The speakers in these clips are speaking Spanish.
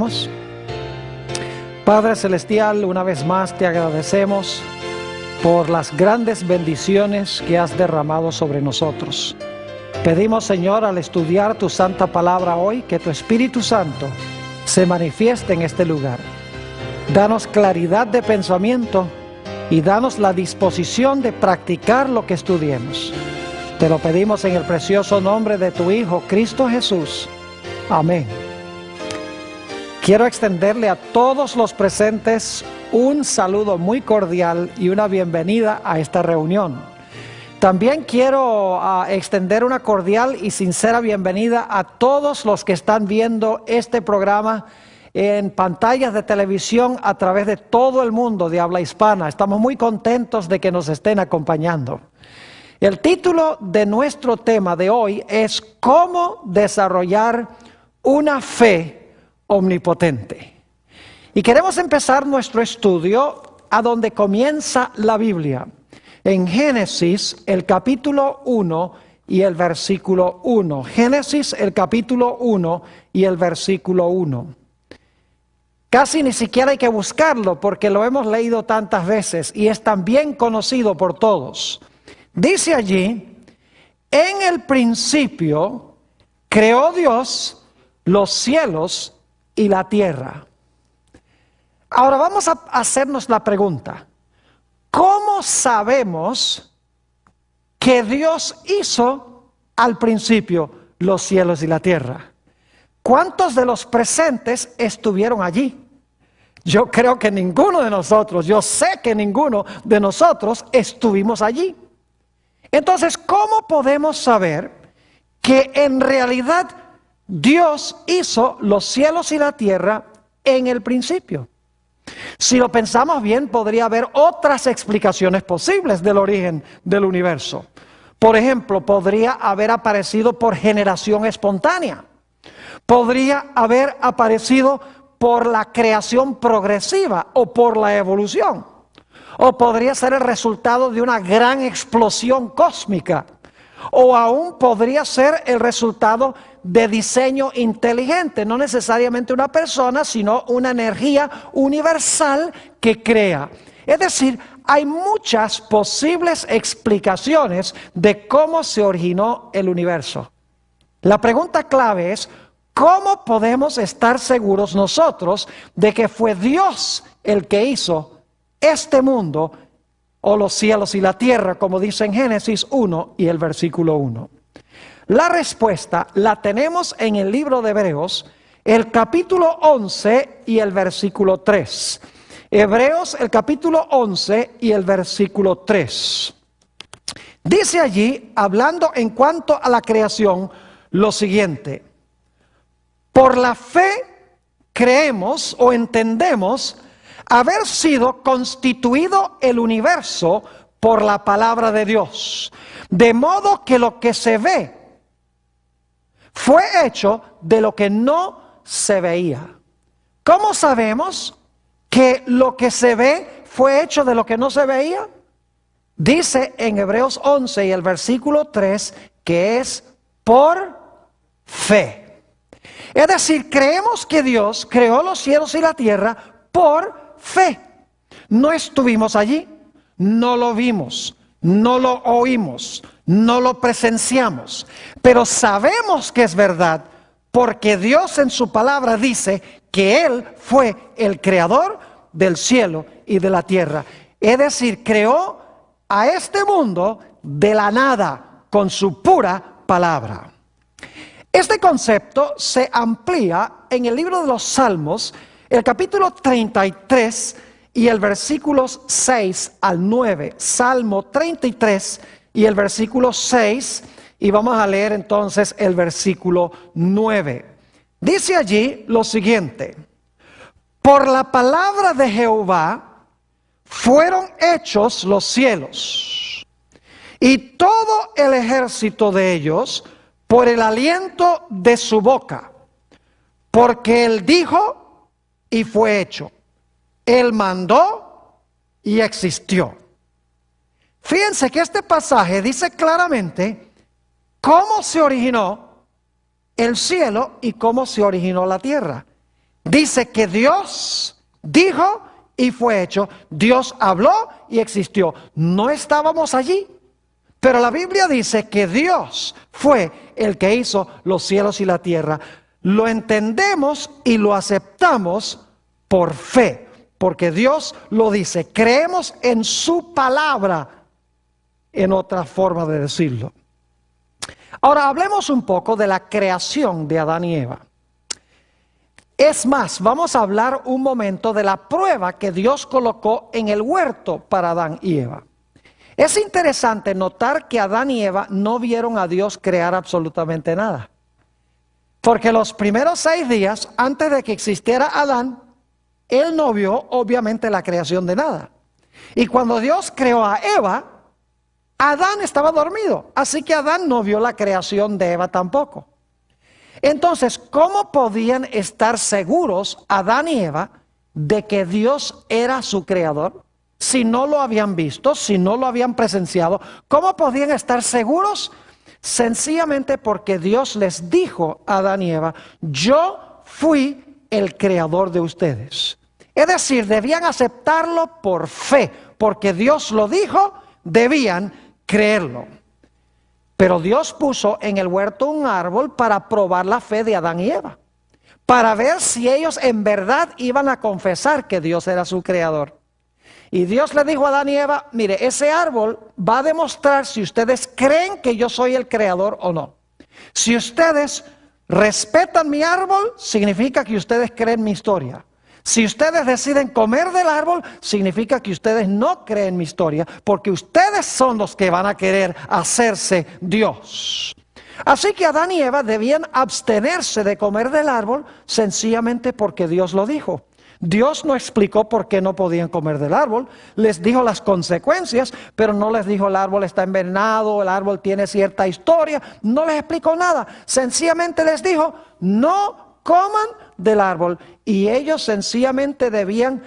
Oremos. Padre Celestial, una vez más te agradecemos por las grandes bendiciones que has derramado sobre nosotros. Pedimos, Señor, al estudiar tu santa palabra hoy, que tu Espíritu Santo se manifieste en este lugar. Danos claridad de pensamiento y danos la disposición de practicar lo que estudiemos. Te lo pedimos en el precioso nombre de tu Hijo, Cristo Jesús. Amén. Quiero extenderle a todos los presentes un saludo muy cordial y una bienvenida a esta reunión. También quiero extender una cordial y sincera bienvenida a todos los que están viendo este programa en pantallas de televisión a través de todo el mundo de habla hispana. Estamos muy contentos de que nos estén acompañando. El título de nuestro tema de hoy es ¿Cómo desarrollar una fe omnipotente? Y queremos empezar nuestro estudio a donde comienza la Biblia, en Génesis, el capítulo 1 y el versículo 1. Génesis, el capítulo 1 y el versículo 1. Casi ni siquiera hay que buscarlo porque lo hemos leído tantas veces y es tan bien conocido por todos. Dice allí, en el principio creó Dios los cielos y la tierra. Ahora vamos a hacernos la pregunta, ¿cómo sabemos que Dios hizo al principio los cielos y la tierra? ¿Cuántos de los presentes estuvieron allí? Yo creo que ninguno de nosotros, yo sé que ninguno de nosotros estuvimos allí. Entonces, ¿cómo podemos saber que en realidad Dios hizo los cielos y la tierra en el principio? Si lo pensamos bien, podría haber otras explicaciones posibles del origen del universo. Por ejemplo, podría haber aparecido por generación espontánea. Podría haber aparecido por la creación progresiva o por la evolución. O podría ser el resultado de una gran explosión cósmica. O aún podría ser el resultado de diseño inteligente, no necesariamente una persona, sino una energía universal que crea. Es decir, hay muchas posibles explicaciones de cómo se originó el universo. La pregunta clave es, ¿cómo podemos estar seguros nosotros de que fue Dios el que hizo este mundo o los cielos y la tierra, como dice en Génesis 1 y el versículo 1? La respuesta la tenemos en el libro de Hebreos, el capítulo 11 y el versículo 3. Hebreos, el capítulo 11 y el versículo 3. Dice allí, hablando en cuanto a la creación, lo siguiente: por la fe creemos o entendemos haber sido constituido el universo por la palabra de Dios, de modo que lo que se ve fue hecho de lo que no se veía. ¿Cómo sabemos que lo que se ve fue hecho de lo que no se veía? Dice en Hebreos 11 y el versículo 3 que es por fe. Es decir, creemos que Dios creó los cielos y la tierra por fe. No estuvimos allí, no lo vimos, no lo oímos, no lo presenciamos, pero sabemos que es verdad porque Dios en su palabra dice que Él fue el creador del cielo y de la tierra. Es decir, creó a este mundo de la nada con su pura palabra. Este concepto se amplía en el libro de los Salmos, el capítulo 33 y el versículos 6 al 9. Salmo 33 y el versículo 6, y vamos a leer entonces el versículo 9. Dice allí lo siguiente: por la palabra de Jehová fueron hechos los cielos, y todo el ejército de ellos por el aliento de su boca, porque Él dijo y fue hecho, Él mandó y existió. Fíjense que este pasaje dice claramente cómo se originó el cielo y cómo se originó la tierra. Dice que Dios dijo y fue hecho. Dios habló y existió. No estábamos allí, pero la Biblia dice que Dios fue el que hizo los cielos y la tierra. Lo entendemos y lo aceptamos por fe, porque Dios lo dice. Creemos en su palabra, en otra forma de decirlo. Ahora hablemos un poco de la creación de Adán y Eva. Es más, vamos a hablar un momento de la prueba que Dios colocó en el huerto para Adán y Eva. Es interesante notar que Adán y Eva no vieron a Dios crear absolutamente nada. Porque los primeros 6 días, antes de que existiera Adán, él no vio obviamente la creación de nada. Y cuando Dios creó a Eva, Adán estaba dormido. Así que Adán no vio la creación de Eva tampoco. Entonces, ¿cómo podían estar seguros Adán y Eva de que Dios era su creador? Si no lo habían visto, si no lo habían presenciado, ¿cómo podían estar seguros? Sencillamente porque Dios les dijo a Adán y Eva: yo fui el creador de ustedes. Es decir, debían aceptarlo por fe, porque Dios lo dijo, debían creerlo. Pero Dios puso en el huerto un árbol para probar la fe de Adán y Eva, para ver si ellos en verdad iban a confesar que Dios era su creador. Y Dios le dijo a Adán y Eva: mire, ese árbol va a demostrar si ustedes creen que yo soy el creador o no. Si ustedes respetan mi árbol, significa que ustedes creen mi historia. Si ustedes deciden comer del árbol, significa que ustedes no creen mi historia, porque ustedes son los que van a querer hacerse Dios. Así que Adán y Eva debían abstenerse de comer del árbol sencillamente porque Dios lo dijo. Dios no explicó por qué no podían comer del árbol, les dijo las consecuencias, pero no les dijo el árbol está envenenado, el árbol tiene cierta historia, no les explicó nada. Sencillamente les dijo: no coman del árbol. Y ellos sencillamente debían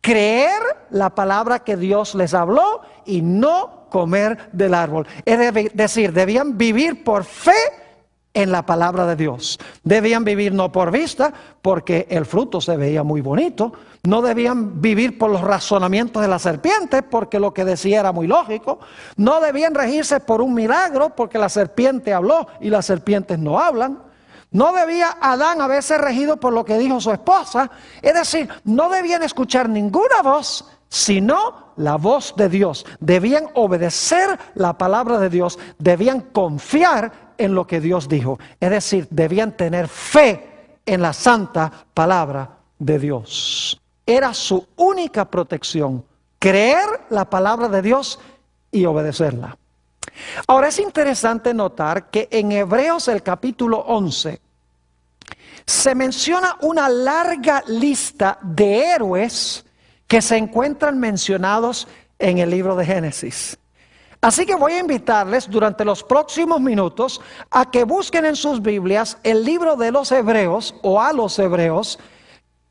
creer la palabra que Dios les habló y no comer del árbol. Es decir, debían vivir por fe en la palabra de Dios. Debían vivir no por vista, porque el fruto se veía muy bonito. No debían vivir por los razonamientos de la serpiente, porque lo que decía era muy lógico. No debían regirse por un milagro, porque la serpiente habló y las serpientes no hablan. No debía Adán haberse regido por lo que dijo su esposa. Es decir, no debían escuchar ninguna voz, sino la voz de Dios. Debían obedecer la palabra de Dios. Debían confiar en lo que Dios dijo. Es decir, debían tener fe en la santa palabra de Dios. Era su única protección: creer la palabra de Dios y obedecerla. Ahora es interesante notar que en Hebreos el capítulo 11 se menciona una larga lista de héroes que se encuentran mencionados en el libro de Génesis. Así que voy a invitarles durante los próximos minutos a que busquen en sus Biblias el libro de los Hebreos o a los Hebreos,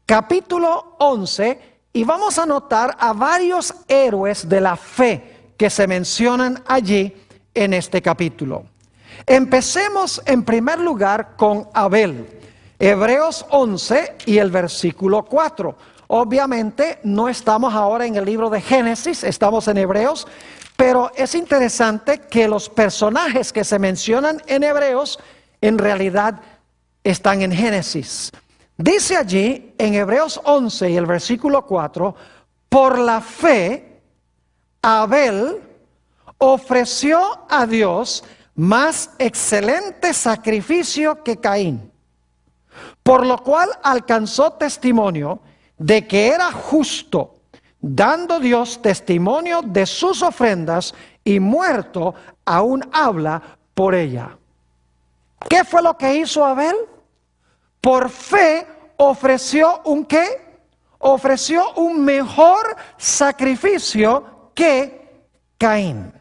capítulo 11, y vamos a notar a varios héroes de la fe que se mencionan allí en este capítulo. Empecemos en primer lugar con Abel. Hebreos 11 y el versículo 4. Obviamente no estamos ahora en el libro de Génesis, estamos en Hebreos, pero es interesante que los personajes que se mencionan en Hebreos en realidad están en Génesis. Dice allí en Hebreos 11 y el versículo 4: por la fe Abel ofreció a Dios más excelente sacrificio que Caín, por lo cual alcanzó testimonio de que era justo, dando Dios testimonio de sus ofrendas, y muerto aún habla por ella. ¿Qué fue lo que hizo Abel? Por fe ofreció ¿un qué? Ofreció un mejor sacrificio que Caín.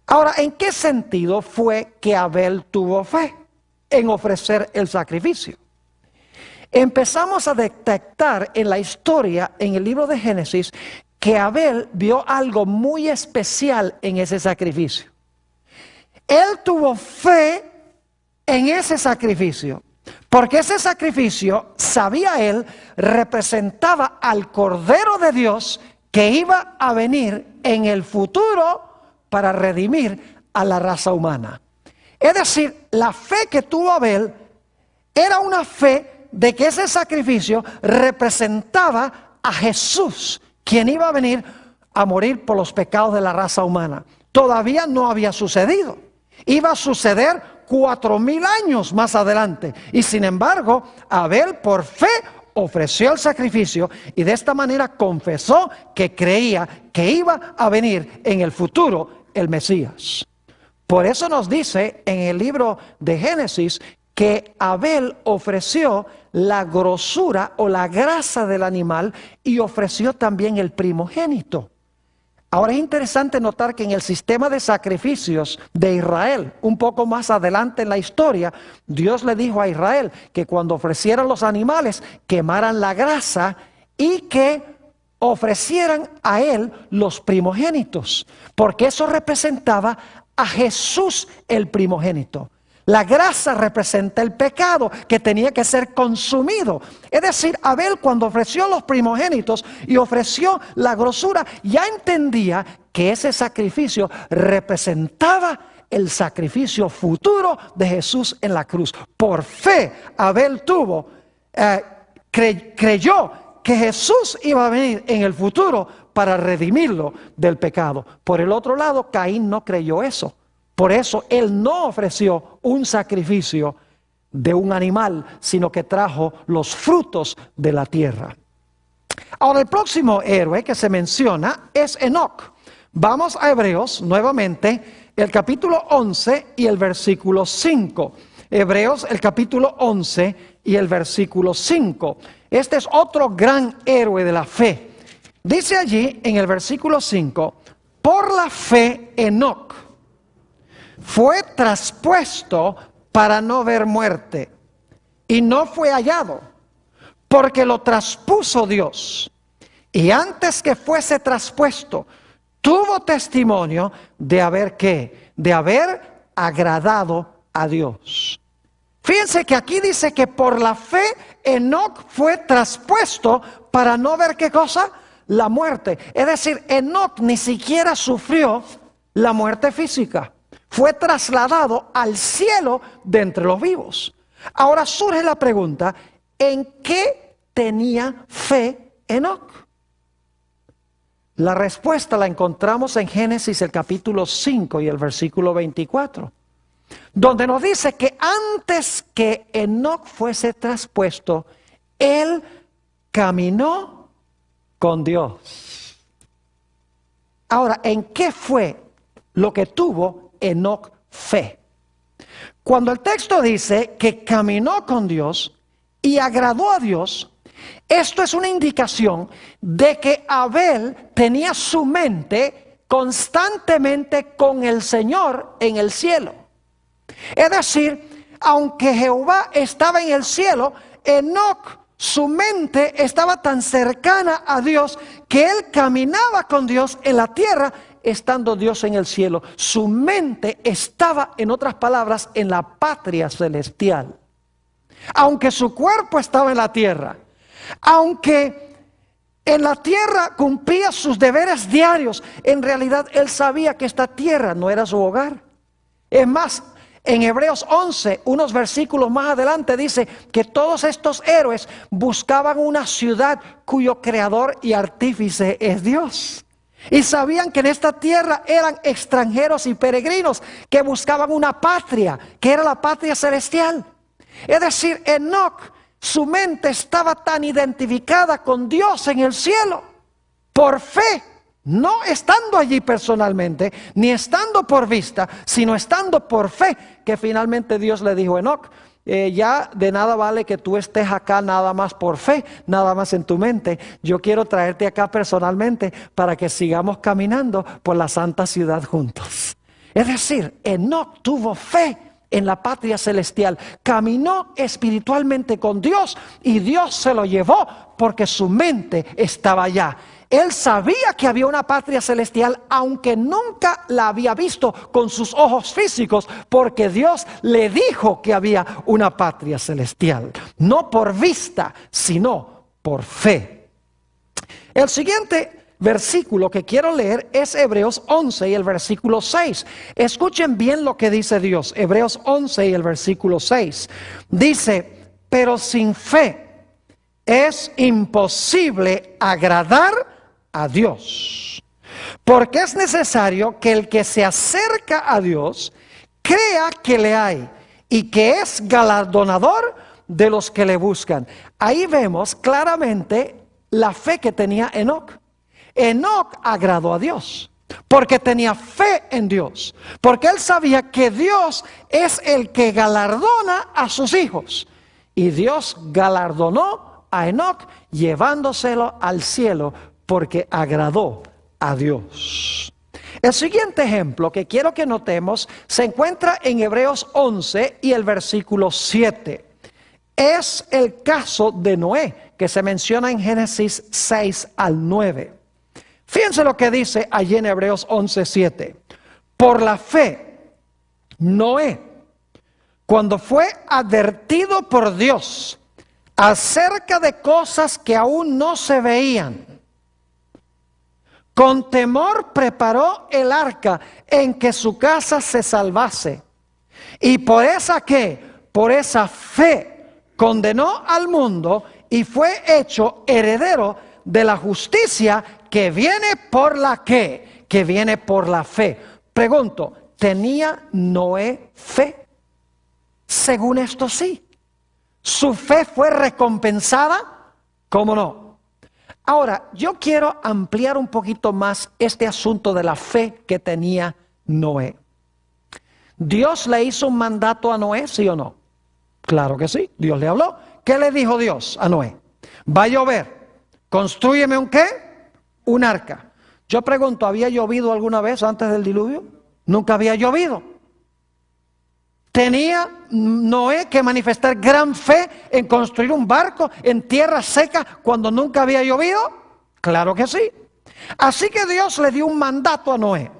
Ahora, ¿en qué sentido fue que Abel tuvo fe en ofrecer el sacrificio? Empezamos a detectar en la historia, en el libro de Génesis, que Abel vio algo muy especial en ese sacrificio. Él tuvo fe en ese sacrificio. Porque ese sacrificio, sabía él, representaba al Cordero de Dios que iba a venir en el futuro para redimir a la raza humana. Es decir, la fe que tuvo Abel era una fe de que ese sacrificio representaba a Jesús, quien iba a venir a morir por los pecados de la raza humana. Todavía no había sucedido. Iba a suceder 4000 años más adelante. Y sin embargo, Abel por fe ofreció el sacrificio y de esta manera confesó que creía que iba a venir en el futuro el Mesías. Por eso nos dice en el libro de Génesis que Abel ofreció la grosura o la grasa del animal y ofreció también el primogénito. Ahora es interesante notar que en el sistema de sacrificios de Israel, un poco más adelante en la historia, Dios le dijo a Israel que cuando ofrecieran los animales, quemaran la grasa y que ofrecieran a él los primogénitos, porque eso representaba a Jesús el primogénito. La grasa representa el pecado que tenía que ser consumido. Es decir, Abel cuando ofreció los primogénitos y ofreció la grosura, ya entendía que ese sacrificio representaba el sacrificio futuro de Jesús en la cruz. Por fe, Abel creyó que Jesús iba a venir en el futuro para redimirlo del pecado. Por el otro lado, Caín no creyó eso. Por eso él no ofreció un sacrificio de un animal, sino que trajo los frutos de la tierra. Ahora el próximo héroe que se menciona es Enoc. Vamos a Hebreos nuevamente, el capítulo 11 y el versículo 5. Hebreos el capítulo 11 y el versículo 5. Este es otro gran héroe de la fe. Dice allí en el versículo 5, por la fe Enoc fue traspuesto para no ver muerte, y no fue hallado, porque lo traspuso Dios. Y antes que fuese traspuesto, tuvo testimonio de haber ¿qué? De haber agradado a Dios. Fíjense que aquí dice que por la fe Enoc fue traspuesto para no ver ¿qué cosa? La muerte. Es decir, Enoc ni siquiera sufrió la muerte física. Fue trasladado al cielo de entre los vivos. Ahora surge la pregunta, ¿en qué tenía fe Enoc? La respuesta la encontramos en Génesis el capítulo 5 y el versículo 24, donde nos dice que antes que Enoc fuese traspuesto, él caminó con Dios. Ahora, ¿en qué fue lo que tuvo Enoc fe? Cuando el texto dice que caminó con Dios y agradó a Dios, esto es una indicación de que Abel tenía su mente constantemente con el Señor en el cielo. Es decir, aunque Jehová estaba en el cielo, Enoc, su mente estaba tan cercana a Dios que él caminaba con Dios en la tierra, estando Dios en el cielo. Su mente estaba, en otras palabras, en la patria celestial. Aunque su cuerpo estaba en la tierra, aunque en la tierra cumplía sus deberes diarios, en realidad él sabía que esta tierra no era su hogar. Es más, en Hebreos 11, unos versículos más adelante, dice que todos estos héroes buscaban una ciudad cuyo creador y artífice es Dios. Y sabían que en esta tierra eran extranjeros y peregrinos que buscaban una patria, que era la patria celestial. Es decir, Enoc, su mente estaba tan identificada con Dios en el cielo, por fe, no estando allí personalmente, ni estando por vista, sino estando por fe, que finalmente Dios le dijo a Enoc, ya de nada vale que tú estés acá nada más por fe, nada más en tu mente. Yo quiero traerte acá personalmente para que sigamos caminando por la santa ciudad juntos. Es decir, Enoc tuvo fe en la patria celestial. Caminó espiritualmente con Dios y Dios se lo llevó porque su mente estaba allá. Él sabía que había una patria celestial, aunque nunca la había visto con sus ojos físicos, porque Dios le dijo que había una patria celestial. No por vista, sino por fe. El siguiente versículo que quiero leer es Hebreos 11 y el versículo 6. Escuchen bien lo que dice Dios. Hebreos 11 y el versículo 6. Dice, pero sin fe es imposible agradar a Dios, porque es necesario que el que se acerca a Dios crea que le hay y que es galardonador de los que le buscan. Ahí vemos claramente la fe que tenía Enoc. Enoc agradó a Dios porque tenía fe en Dios, porque él sabía que Dios es el que galardona a sus hijos, y Dios galardonó a Enoc llevándoselo al cielo porque agradó a Dios. El siguiente ejemplo que quiero que notemos se encuentra en Hebreos 11 y el versículo 7. Es el caso de Noé, que se menciona en Génesis 6 al 9. Fíjense lo que dice allí en Hebreos 11, 7. Por la fe, Noé, cuando fue advertido por Dios acerca de cosas que aún no se veían, con temor preparó el arca en que su casa se salvase. Y por esa fe condenó al mundo y fue hecho heredero de la justicia que viene por la ¿qué? Que viene por la fe. Pregunto, ¿tenía Noé fe? Según esto sí. ¿Su fe fue recompensada? ¿Cómo no? Ahora, yo quiero ampliar un poquito más este asunto de la fe que tenía Noé. ¿Dios le hizo un mandato a Noé, sí o no? Claro que sí, Dios le habló. ¿Qué le dijo Dios a Noé? Va a llover, constrúyeme un ¿qué? Un arca. Yo pregunto, ¿había llovido alguna vez antes del diluvio? Nunca había llovido. ¿Tenía Noé que manifestar gran fe en construir un barco en tierra seca cuando nunca había llovido? Claro que sí. Así que Dios le dio un mandato a Noé.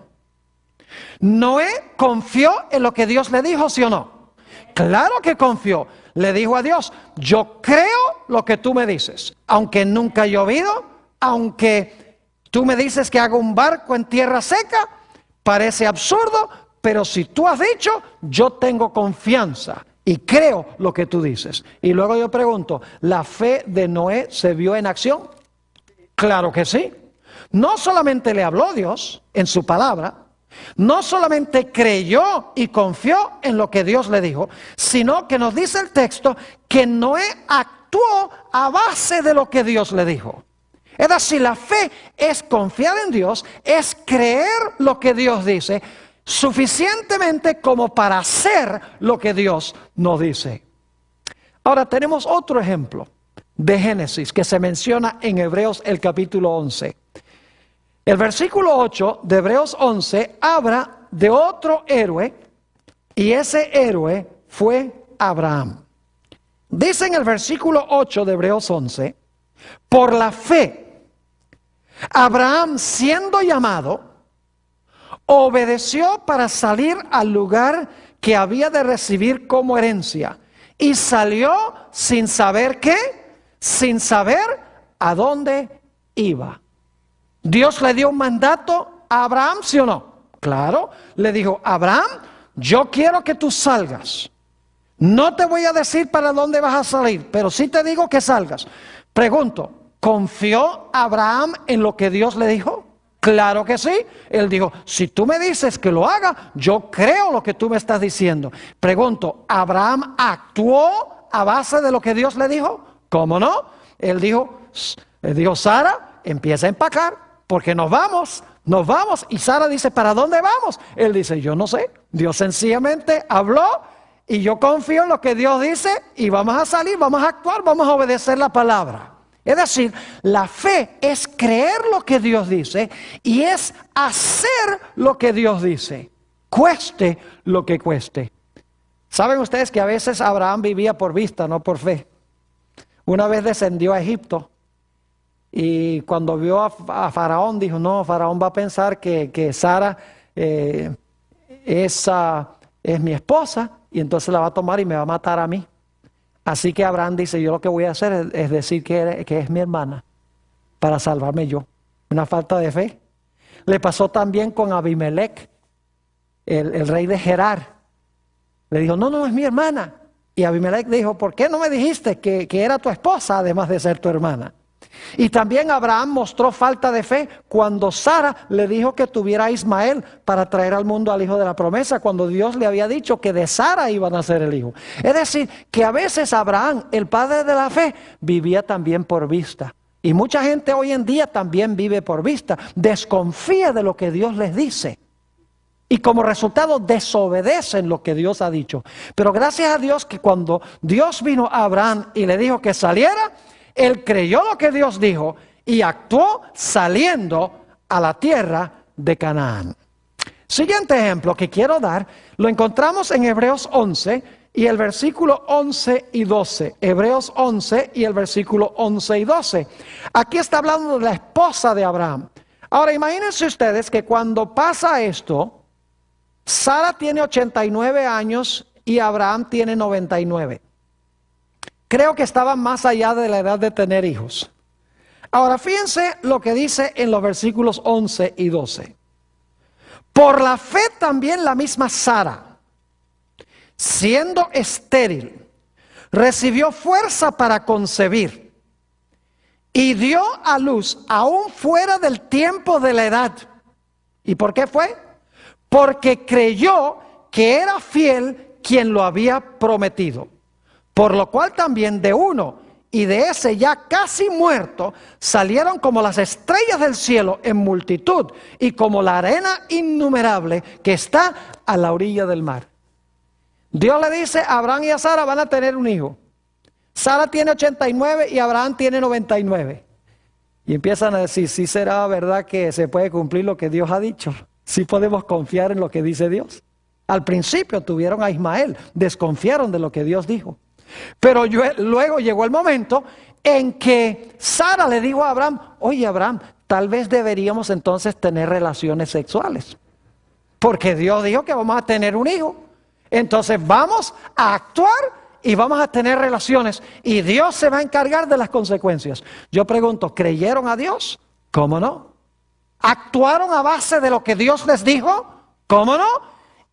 Noé confió en lo que Dios le dijo, ¿sí o no? Claro que confió. Le dijo a Dios, yo creo lo que tú me dices, aunque nunca ha llovido, aunque tú me dices que haga un barco en tierra seca, parece absurdo, pero si tú has dicho, yo tengo confianza y creo lo que tú dices. Y luego yo pregunto, ¿la fe de Noé se vio en acción? Claro que sí. No solamente le habló Dios en su palabra, no solamente creyó y confió en lo que Dios le dijo, sino que nos dice el texto que Noé actuó a base de lo que Dios le dijo. Es decir, la fe es confiar en Dios, es creer lo que Dios dice, suficientemente como para hacer lo que Dios nos dice. Ahora tenemos otro ejemplo de Génesis que se menciona en Hebreos el capítulo 11. El versículo 8 de Hebreos 11 habla de otro héroe y ese héroe fue Abraham. Dice en el versículo 8 de Hebreos 11, por la fe, Abraham siendo llamado, obedeció para salir al lugar que había de recibir como herencia y salió sin saber qué, sin saber a dónde iba. Dios le dio un mandato a Abraham, ¿sí o no? Claro, le dijo, Abraham, yo quiero que tú salgas. No te voy a decir para dónde vas a salir, pero sí te digo que salgas. Pregunto, ¿confió Abraham en lo que Dios le dijo? Claro que sí. Él dijo, si tú me dices que lo haga, yo creo lo que tú me estás diciendo. Pregunto, ¿Abraham actuó a base de lo que Dios le dijo? ¿Cómo no? Él dijo, Sara, empieza a empacar, porque nos vamos. Y Sara dice, ¿para dónde vamos? Él dice, yo no sé. Dios sencillamente habló y yo confío en lo que Dios dice y vamos a salir, vamos a actuar, vamos a obedecer la palabra. Es decir, la fe es creer lo que Dios dice y es hacer lo que Dios dice, cueste lo que cueste. Saben ustedes que a veces Abraham vivía por vista, no por fe. Una vez descendió a Egipto y cuando vio a Faraón dijo, no, Faraón va a pensar que Sara es mi esposa y entonces la va a tomar y me va a matar a mí. Así que Abraham dice, yo lo que voy a hacer es decir que es mi hermana para salvarme yo. Una falta de fe. Le pasó también con Abimelech, el rey de Gerar. Le dijo, no, es mi hermana. Y Abimelech dijo, ¿por qué no me dijiste que era tu esposa además de ser tu hermana? Y también Abraham mostró falta de fe cuando Sara le dijo que tuviera a Ismael para traer al mundo al hijo de la promesa, cuando Dios le había dicho que de Sara iba a nacer el hijo. Es decir, que a veces Abraham, el padre de la fe, vivía también por vista. Y mucha gente hoy en día también vive por vista, desconfía de lo que Dios les dice. Y como resultado desobedecen lo que Dios ha dicho. Pero gracias a Dios que cuando Dios vino a Abraham y le dijo que saliera, él creyó lo que Dios dijo y actuó saliendo a la tierra de Canaán. Siguiente ejemplo que quiero dar, lo encontramos en Hebreos 11 y el versículo 11 y 12. Hebreos 11 y el versículo 11 y 12. Aquí está hablando de la esposa de Abraham. Ahora imagínense ustedes que cuando pasa esto, Sara tiene 89 años y Abraham tiene 99. Creo que estaban más allá de la edad de tener hijos. Ahora fíjense lo que dice en los versículos 11 y 12. Por la fe también la misma Sara, siendo estéril, recibió fuerza para concebir y dio a luz aún fuera del tiempo de la edad. ¿Y por qué fue? Porque creyó que era fiel quien lo había prometido. Por lo cual también de uno y de ese ya casi muerto salieron como las estrellas del cielo en multitud y como la arena innumerable que está a la orilla del mar. Dios le dice a Abraham y a Sara van a tener un hijo. Sara tiene 89 y Abraham tiene 99. Y empiezan a decir, ¿sí será verdad que se puede cumplir lo que Dios ha dicho? ¿Sí podemos confiar en lo que dice Dios? Al principio tuvieron a Ismael, desconfiaron de lo que Dios dijo. Pero luego llegó el momento en que Sara le dijo a Abraham, oye Abraham, tal vez deberíamos entonces tener relaciones sexuales. Porque Dios dijo que vamos a tener un hijo. Entonces vamos a actuar y vamos a tener relaciones. Y Dios se va a encargar de las consecuencias. Yo pregunto, ¿creyeron a Dios? ¿Cómo no? ¿Actuaron a base de lo que Dios les dijo? ¿Cómo no?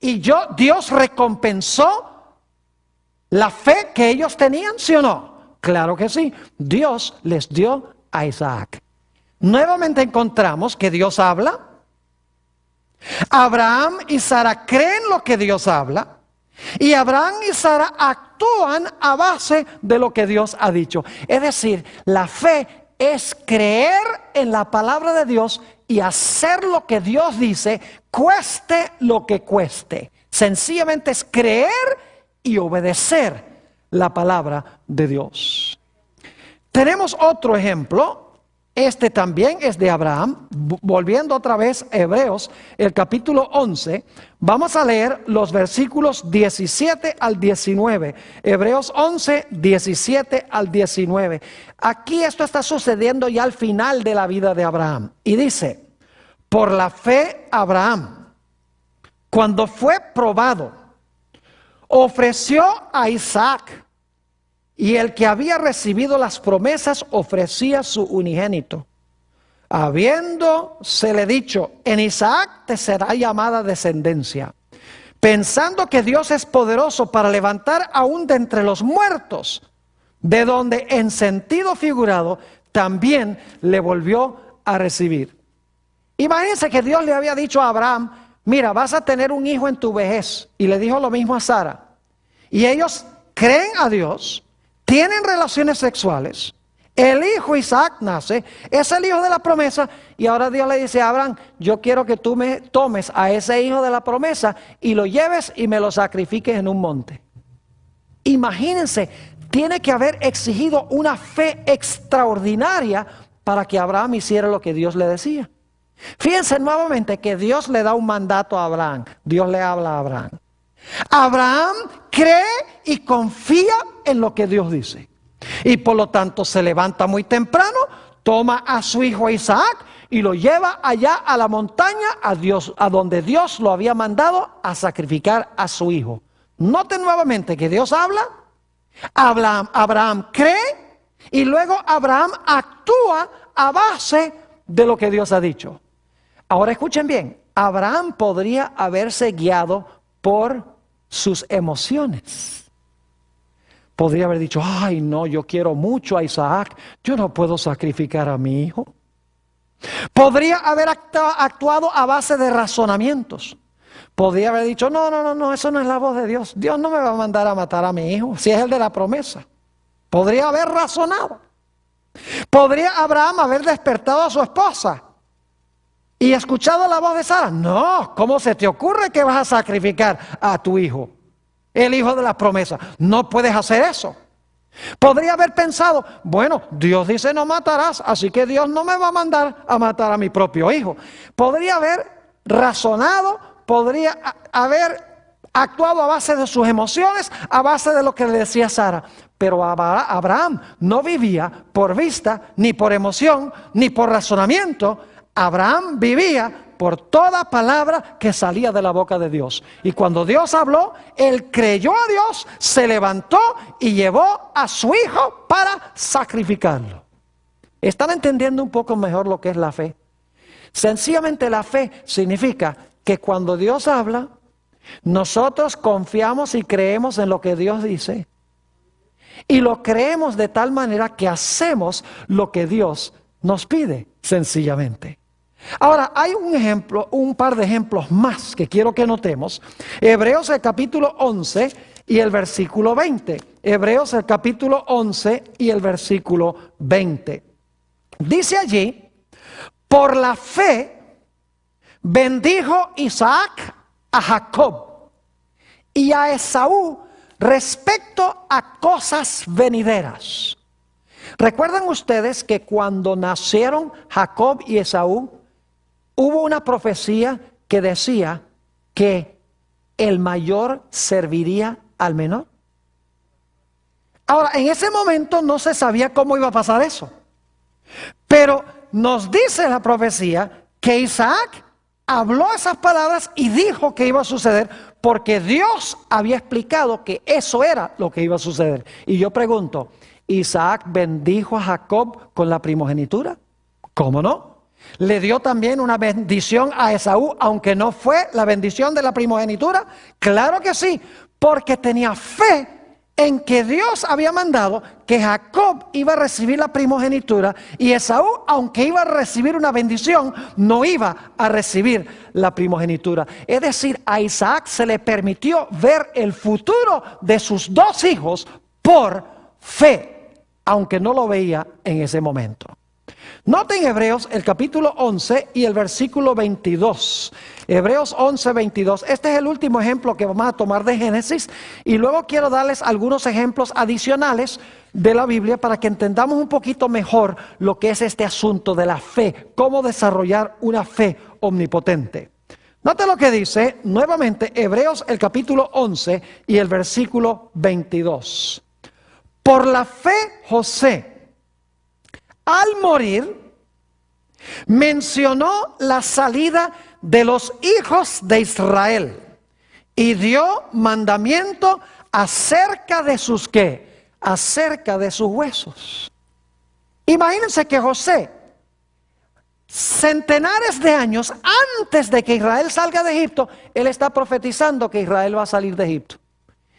Y Dios recompensó la fe que ellos tenían, ¿sí o no? Claro que sí. Dios les dio a Isaac. Nuevamente encontramos que Dios habla. Abraham y Sara creen lo que Dios habla. Y Abraham y Sara actúan a base de lo que Dios ha dicho. Es decir, la fe es creer en la palabra de Dios y hacer lo que Dios dice, cueste lo que cueste. Sencillamente es creer y obedecer la palabra de Dios. Tenemos otro ejemplo. Este también es de Abraham. Volviendo otra vez a Hebreos, el capítulo 11, vamos a leer los versículos 17 al 19. Hebreos 11, 17 al 19. Aquí esto está sucediendo ya al final de la vida de Abraham. Y dice, por la fe Abraham, cuando fue probado, ofreció a Isaac. Y el que había recibido las promesas ofrecía su unigénito, habiéndosele dicho, en Isaac te será llamada descendencia, pensando que Dios es poderoso para levantar aún de entre los muertos, de donde en sentido figurado también le volvió a recibir. Imagínense que Dios le había dicho a Abraham, mira, vas a tener un hijo en tu vejez, y le dijo lo mismo a Sara, y ellos creen a Dios, tienen relaciones sexuales, el hijo Isaac nace, es el hijo de la promesa, y ahora Dios le dice a Abraham, yo quiero que tú me tomes a ese hijo de la promesa y lo lleves y me lo sacrifiques en un monte. Imagínense, tiene que haber exigido una fe extraordinaria para que Abraham hiciera lo que Dios le decía. Fíjense nuevamente que Dios le da un mandato a Abraham, Dios le habla a Abraham. Abraham cree y confía en lo que Dios dice. Y por lo tanto se levanta muy temprano, toma a su hijo Isaac y lo lleva allá a la montaña, a donde Dios lo había mandado a sacrificar a su hijo. Noten nuevamente que Dios habla, Abraham cree y luego Abraham actúa a base de lo que Dios ha dicho. Ahora escuchen bien, Abraham podría haberse guiado por sus emociones. Podría haber dicho, ay no, yo quiero mucho a Isaac, yo no puedo sacrificar a mi hijo. Podría haber actuado a base de razonamientos. Podría haber dicho, no, eso no es la voz de Dios. Dios no me va a mandar a matar a mi hijo, si es el de la promesa. Podría haber razonado. Podría Abraham haber despertado a su esposa y escuchado la voz de Sara. No, ¿cómo se te ocurre que vas a sacrificar a tu hijo? El hijo de la promesa. No puedes hacer eso. Podría haber pensado, bueno, Dios dice no matarás, así que Dios no me va a mandar a matar a mi propio hijo. Podría haber razonado, podría haber actuado a base de sus emociones, a base de lo que le decía Sara. Pero Abraham no vivía por vista, ni por emoción, ni por razonamiento. Abraham vivía por toda palabra que salía de la boca de Dios. Y cuando Dios habló, él creyó a Dios, se levantó y llevó a su hijo para sacrificarlo. ¿Están entendiendo un poco mejor lo que es la fe? Sencillamente la fe significa que cuando Dios habla, nosotros confiamos y creemos en lo que Dios dice. Y lo creemos de tal manera que hacemos lo que Dios nos pide, sencillamente. Ahora, hay un par de ejemplos más que quiero que notemos. Hebreos el capítulo 11 y el versículo 20. Hebreos el capítulo 11 y el versículo 20. Dice allí, por la fe bendijo Isaac a Jacob y a Esaú respecto a cosas venideras. ¿Recuerdan ustedes que cuando nacieron Jacob y Esaú, hubo una profecía que decía que el mayor serviría al menor? Ahora, en ese momento no se sabía cómo iba a pasar eso. Pero nos dice la profecía que Isaac habló esas palabras y dijo que iba a suceder porque Dios había explicado que eso era lo que iba a suceder. Y yo pregunto, ¿Isaac bendijo a Jacob con la primogenitura? ¿Cómo no? ¿Le dio también una bendición a Esaú, aunque no fue la bendición de la primogenitura? Claro que sí, porque tenía fe en que Dios había mandado que Jacob iba a recibir la primogenitura y Esaú, aunque iba a recibir una bendición, no iba a recibir la primogenitura. Es decir, a Isaac se le permitió ver el futuro de sus dos hijos por fe, aunque no lo veía en ese momento. Noten Hebreos el capítulo 11 y el versículo 22. Hebreos 11, 22. Este es el último ejemplo que vamos a tomar de Génesis. Y luego quiero darles algunos ejemplos adicionales de la Biblia para que entendamos un poquito mejor lo que es este asunto de la fe. Cómo desarrollar una fe omnipotente. Noten lo que dice nuevamente Hebreos el capítulo 11 y el versículo 22. Por la fe José, al morir, mencionó la salida de los hijos de Israel y dio mandamiento acerca de sus ¿qué? Acerca de sus huesos. Imagínense que José, centenares de años antes de que Israel salga de Egipto, él está profetizando que Israel va a salir de Egipto.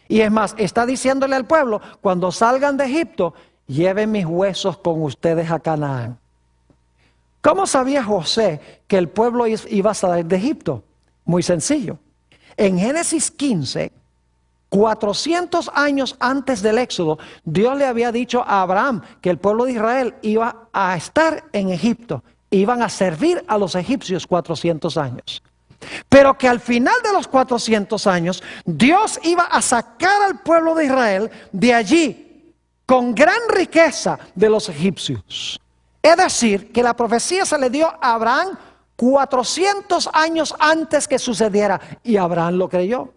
Y es más, está diciéndole al pueblo, cuando salgan de Egipto, lleven mis huesos con ustedes a Canaán. ¿Cómo sabía José que el pueblo iba a salir de Egipto? Muy sencillo. En Génesis 15, 400 años antes del Éxodo, Dios le había dicho a Abraham que el pueblo de Israel iba a estar en Egipto. Iban a servir a los egipcios 400 años. Pero que al final de los 400 años, Dios iba a sacar al pueblo de Israel de allí con gran riqueza de los egipcios. Es decir, que la profecía se le dio a Abraham 400 años antes que sucediera y Abraham lo creyó.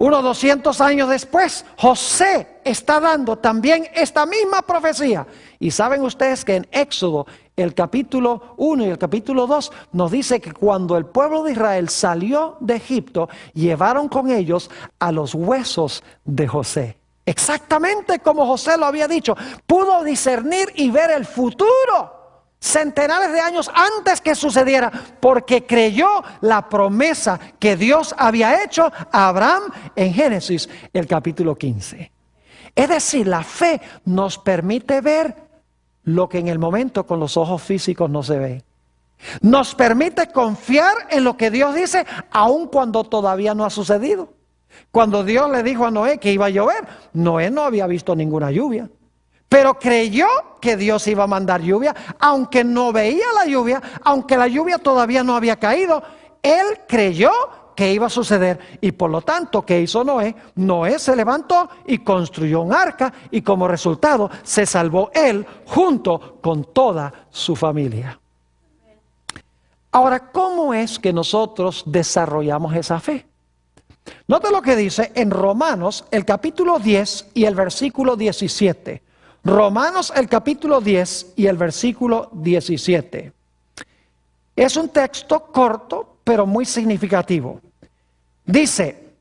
Unos 200 años después, José está dando también esta misma profecía. Y saben ustedes que en Éxodo, el capítulo 1 y el capítulo 2, nos dice que cuando el pueblo de Israel salió de Egipto, llevaron con ellos a los huesos de José. Exactamente como José lo había dicho, pudo discernir y ver el futuro centenares de años antes que sucediera, porque creyó la promesa que Dios había hecho a Abraham en Génesis, el capítulo 15. Es decir, la fe nos permite ver lo que en el momento con los ojos físicos no se ve. Nos permite confiar en lo que Dios dice, aun cuando todavía no ha sucedido. Cuando Dios le dijo a Noé que iba a llover, Noé no había visto ninguna lluvia. Pero creyó que Dios iba a mandar lluvia, aunque no veía la lluvia, aunque la lluvia todavía no había caído. Él creyó que iba a suceder y por lo tanto, ¿qué hizo Noé? Noé se levantó y construyó un arca y como resultado se salvó él junto con toda su familia. Ahora, ¿cómo es que nosotros desarrollamos esa fe? Note lo que dice en Romanos el capítulo 10 y el versículo 17. Romanos el capítulo 10 y el versículo 17. Es un texto corto, pero muy significativo. Dice,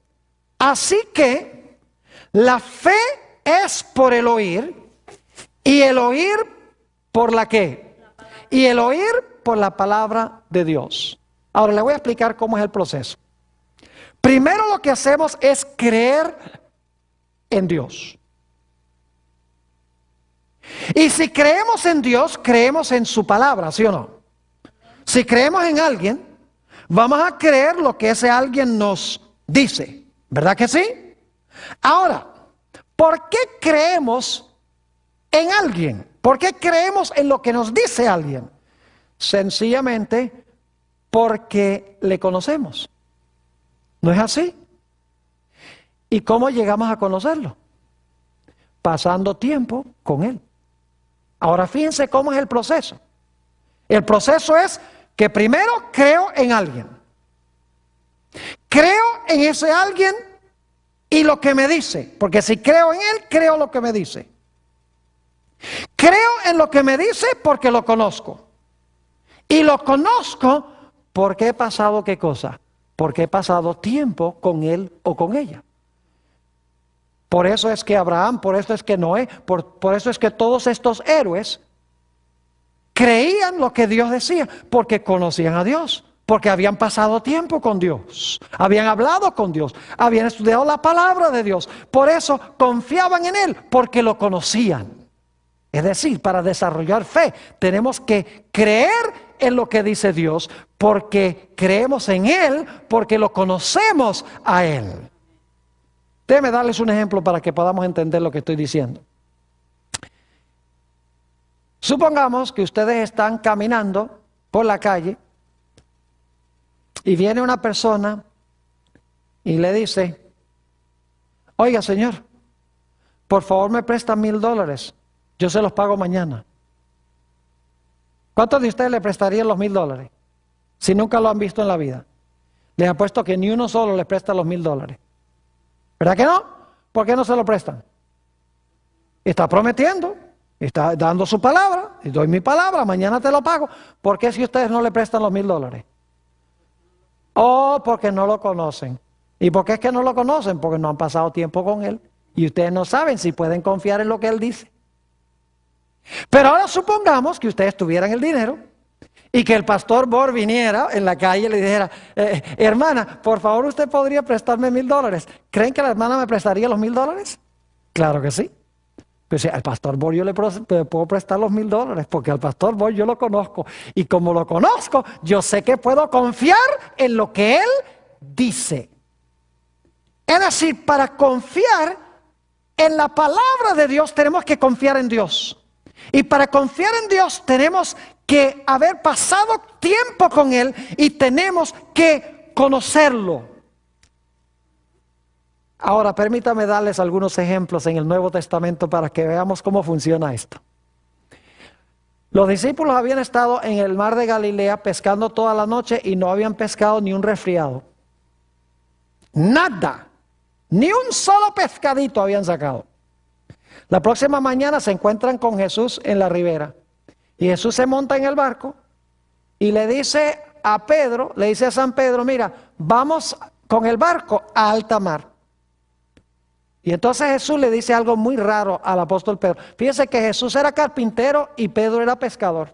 así que la fe es por el oír, y el oír por la ¿qué? Y el oír por la palabra de Dios. Ahora le voy a explicar cómo es el proceso. Primero lo que hacemos es creer en Dios. Y si creemos en Dios, creemos en su palabra, ¿sí o no? Si creemos en alguien, vamos a creer lo que ese alguien nos dice, ¿verdad que sí? Ahora, ¿por qué creemos en alguien? ¿Por qué creemos en lo que nos dice alguien? Sencillamente porque le conocemos. ¿No es así? ¿Y cómo llegamos a conocerlo? Pasando tiempo con él. Ahora fíjense cómo es el proceso. El proceso es que primero creo en alguien. Creo en ese alguien y lo que me dice. Porque si creo en él, creo lo que me dice. Creo en lo que me dice porque lo conozco. Y lo conozco porque he pasado ¿qué cosa? Porque he pasado tiempo con él o con ella. Por eso es que Abraham, por eso es que Noé, por eso es que todos estos héroes creían lo que Dios decía, porque conocían a Dios, porque habían pasado tiempo con Dios, habían hablado con Dios, habían estudiado la palabra de Dios, por eso confiaban en Él, porque lo conocían. Es decir, para desarrollar fe tenemos que creer en lo que dice Dios, porque creemos en Él, porque lo conocemos a Él. Déjenme darles un ejemplo para que podamos entender lo que estoy diciendo. Supongamos que ustedes están caminando por la calle y viene una persona y le dice, oiga señor, por favor me presta $1,000, yo se los pago mañana. ¿Cuántos de ustedes le prestarían los $1,000 si nunca lo han visto en la vida? Les apuesto que ni uno solo le presta los $1,000. ¿Verdad que no? ¿Por qué no se lo prestan? Está prometiendo, está dando su palabra, y doy mi palabra, mañana te lo pago. ¿Por qué si ustedes no le prestan los $1,000? Oh, porque no lo conocen. ¿Y por qué es que no lo conocen? Porque no han pasado tiempo con él. Y ustedes no saben si pueden confiar en lo que él dice. Pero ahora supongamos que ustedes tuvieran el dinero y que el pastor Bor viniera en la calle y le dijera, hermana, por favor usted podría prestarme $1,000. ¿Creen que la hermana me prestaría los $1,000? Claro que sí. Pues al pastor Bor yo le puedo prestar los $1,000 porque al pastor Bor yo lo conozco. Y como lo conozco, yo sé que puedo confiar en lo que él dice. Es decir, para confiar en la palabra de Dios tenemos que confiar en Dios. Y para confiar en Dios tenemos que haber pasado tiempo con Él y tenemos que conocerlo. Ahora, permítame darles algunos ejemplos en el Nuevo Testamento para que veamos cómo funciona esto. Los discípulos habían estado en el mar de Galilea pescando toda la noche y no habían pescado ni un resfriado. Nada. Ni un solo pescadito habían sacado. La próxima mañana se encuentran con Jesús en la ribera. Y Jesús se monta en el barco y le dice a Pedro, le dice a San Pedro, mira, vamos con el barco a alta mar. Y entonces Jesús le dice algo muy raro al apóstol Pedro. Fíjense que Jesús era carpintero y Pedro era pescador.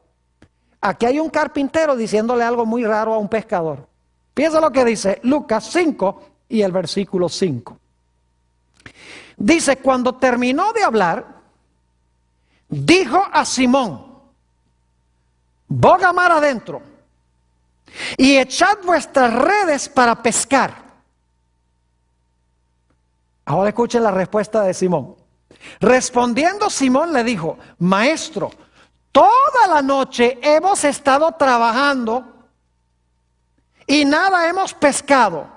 Aquí hay un carpintero diciéndole algo muy raro a un pescador. Fíjense lo que dice Lucas 5 y el versículo 5. Dice, cuando terminó de hablar, dijo a Simón, boga mar adentro y echad vuestras redes para pescar. Ahora escuchen la respuesta de Simón. Respondiendo Simón le dijo, maestro, toda la noche hemos estado trabajando y nada hemos pescado.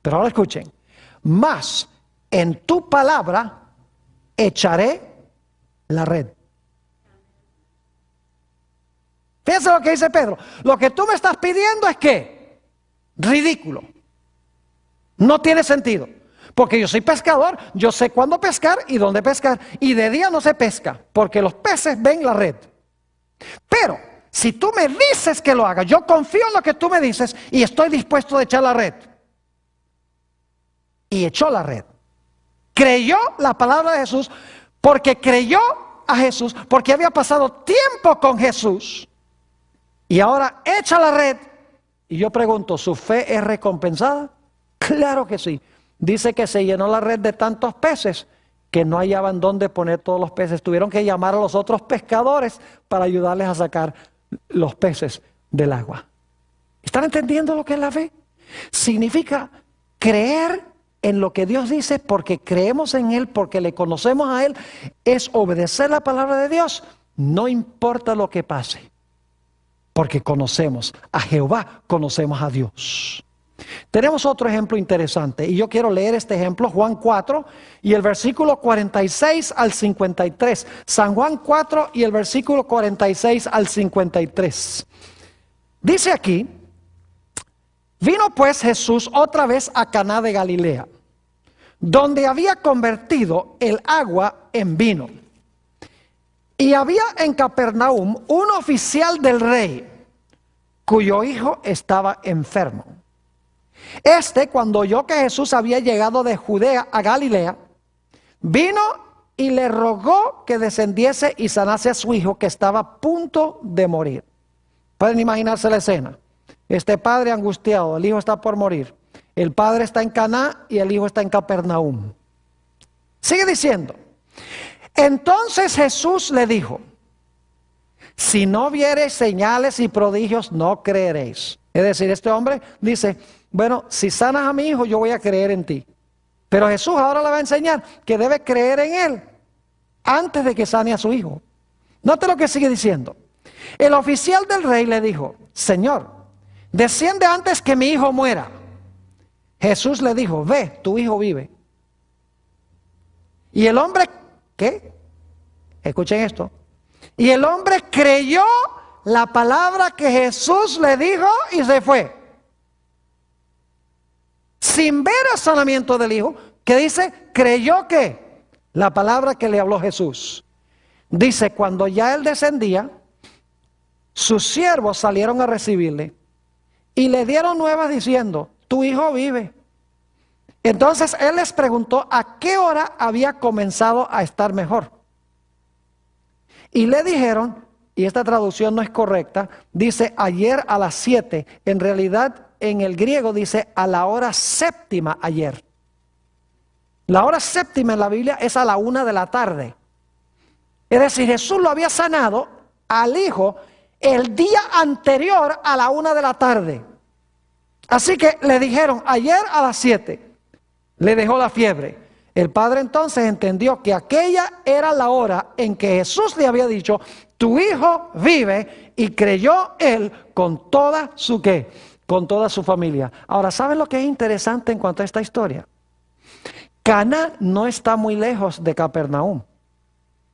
Pero ahora escuchen, mas en tu palabra echaré la red. Fíjense lo que dice Pedro. Lo que tú me estás pidiendo es que ridículo. No tiene sentido. Porque yo soy pescador, yo sé cuándo pescar y dónde pescar. Y de día no se pesca, porque los peces ven la red. Pero si tú me dices que lo haga, yo confío en lo que tú me dices y estoy dispuesto a echar la red. Y echó la red. Creyó la palabra de Jesús, porque creyó a Jesús, porque había pasado tiempo con Jesús. Y ahora echa la red. Y yo pregunto, ¿su fe es recompensada? Claro que sí. Dice que se llenó la red de tantos peces que no hallaban dónde poner todos los peces. Tuvieron que llamar a los otros pescadores para ayudarles a sacar los peces del agua. ¿Están entendiendo lo que es la fe? Significa creer en lo que Dios dice porque creemos en Él, porque le conocemos a Él. Es obedecer la palabra de Dios, no importa lo que pase. Porque conocemos a Jehová, conocemos a Dios. Tenemos otro ejemplo interesante y yo quiero leer este ejemplo, Juan 4 y el versículo 46 al 53. San Juan 4 y el versículo 46 al 53. Dice aquí, vino pues Jesús otra vez a Caná de Galilea, donde había convertido el agua en vino. Y había en Capernaum un oficial del rey, cuyo hijo estaba enfermo. Cuando oyó que Jesús había llegado de Judea a Galilea, vino y le rogó que descendiese y sanase a su hijo, que estaba a punto de morir. Pueden imaginarse la escena. Este padre angustiado, el hijo está por morir. El padre está en Caná y el hijo está en Capernaum. Sigue diciendo. Entonces Jesús le dijo, si no viereis señales y prodigios, no creeréis. Es decir, este hombre dice, bueno, si sanas a mi hijo, yo voy a creer en ti. Pero Jesús ahora le va a enseñar que debe creer en él antes de que sane a su hijo. Note lo que sigue diciendo. El oficial del rey le dijo, Señor, desciende antes que mi hijo muera. Jesús le dijo, ve, tu hijo vive. Y el hombre, ¿qué? Escuchen esto. Y el hombre creyó la palabra que Jesús le dijo y se fue. Sin ver el sanamiento del hijo, que dice, creyó que la palabra que le habló Jesús. Dice, cuando ya él descendía, sus siervos salieron a recibirle y le dieron nuevas diciendo, tu hijo vive. Entonces él les preguntó a qué hora había comenzado a estar mejor. Y le dijeron, y esta traducción no es correcta, dice ayer a las 7. En realidad en el griego dice a la hora séptima ayer. La hora séptima en la Biblia es a la 1 de la tarde. Es decir, Jesús lo había sanado al hijo el día anterior a la 1 de la tarde. Así que le dijeron ayer a las 7. Le dejó la fiebre. El padre entonces entendió que aquella era la hora en que Jesús le había dicho, tu hijo vive, y creyó él con toda su ¿qué? Con toda su familia. Ahora, ¿saben lo que es interesante en cuanto a esta historia? Caná no está muy lejos de Capernaum.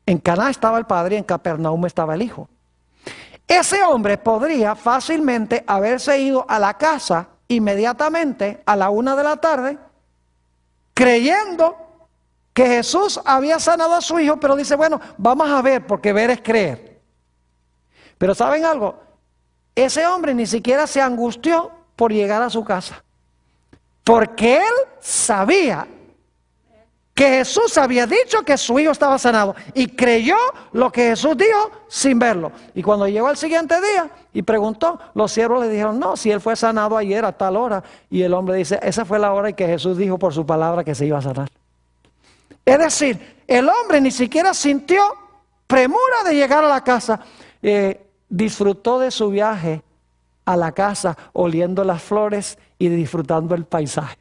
En Caná estaba el padre y en Capernaum estaba el hijo. Ese hombre podría fácilmente haberse ido a la casa inmediatamente a la 1 de la tarde, creyendo que Jesús había sanado a su hijo, pero dice, bueno, vamos a ver, porque ver es creer. Pero ¿saben algo? Ese hombre ni siquiera se angustió por llegar a su casa, porque él sabía que Jesús había dicho que su hijo estaba sanado y creyó lo que Jesús dijo sin verlo. Y cuando llegó el siguiente día y preguntó, los siervos le dijeron, no, si él fue sanado ayer a tal hora. Y el hombre dice, esa fue la hora en que Jesús dijo por su palabra que se iba a sanar. Es decir, el hombre ni siquiera sintió premura de llegar a la casa. Disfrutó de su viaje a la casa oliendo las flores y disfrutando el paisaje.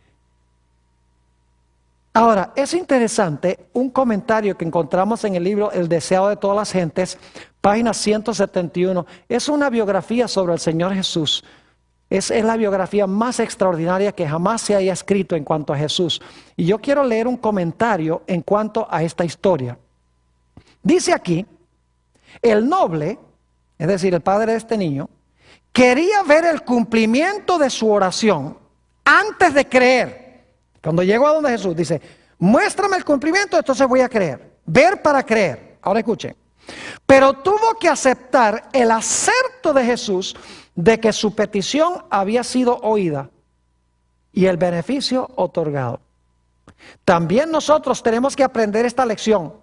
Ahora, es interesante un comentario que encontramos en el libro El deseado de todas las gentes, página 171. Es una biografía sobre el Señor Jesús. Es la biografía más extraordinaria que jamás se haya escrito en cuanto a Jesús. Y yo quiero leer un comentario en cuanto a esta historia. Dice aquí, el noble, es decir, el padre de este niño, quería ver el cumplimiento de su oración antes de creer. Cuando llegó a donde Jesús, dice, muéstrame el cumplimiento, entonces voy a creer. Ver para creer. Ahora escuchen. Pero tuvo que aceptar el acerto de Jesús de que su petición había sido oída y el beneficio otorgado. También nosotros tenemos que aprender esta lección.